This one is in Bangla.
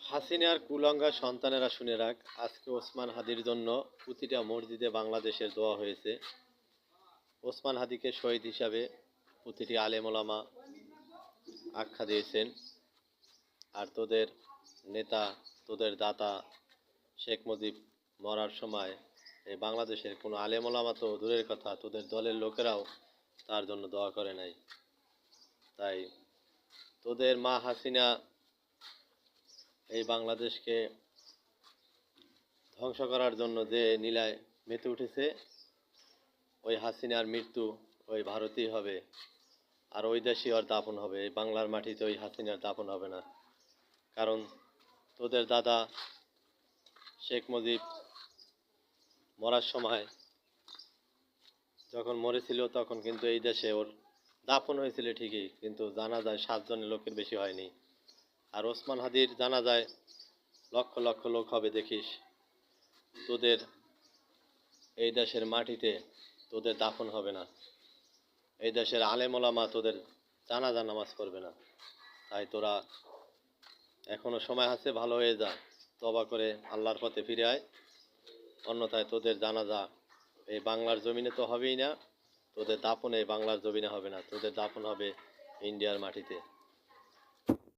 হাসিনার কুলাঙ্গার সন্তানেরা শুনে রাখ, আজকে ওসমান হাদির জন্য প্রতিটা মসজিদে বাংলাদেশের দোয়া হয়েছে। ওসমান হাদিকে শহীদ হিসাবে প্রতিটি আলেম ওলামা আখ্যা দিয়েছেন। আর তোদের নেতা, তোদের দাতা শেখ মুজিব মরার সময় এই বাংলাদেশের কোনো আলেম ওলামা তো দূরের কথা, তোদের দলের লোকেরাও তার জন্য দোয়া করে নাই। তাই তোদের মা হাসিনা এই বাংলাদেশকে ধ্বংস করার জন্য যে নীলায় মেতে উঠেছে, ওই হাসিনার মৃত্যু ওই ভারতেই হবে, আর ওই দেশেই ওর দাফন হবে। এই বাংলার মাটিতে ওই হাসিনার দাফন হবে না। কারণ তোদের দাদা শেখ মুজিব মরার সময় যখন মরেছিল, তখন কিন্তু এই দেশে ওর দাফন হয়েছিল ঠিকই, কিন্তু জানা যায় 7 জনের লোকের বেশি হয়নি। আর ওসমান হাদির জানা যায় লক্ষ লক্ষ লোক হবে। দেখিস তোদের এই দেশের মাটিতে তোদের দাফন হবে না, এই দেশের আলেম ওলামা তোদের জানাজা নামাজ পড়বে না। তাই তোরা এখনো সময় আছে, ভালো হয়ে যা, তওবা করে আল্লাহর পথে ফিরে আয়। অন্যথায় তোদের জানাজা এই বাংলার জমিনে তো হবেই না, তোদের দাফন এই বাংলার জমিনে হবে না, তোদের দাফন হবে ইন্ডিয়ার মাটিতে।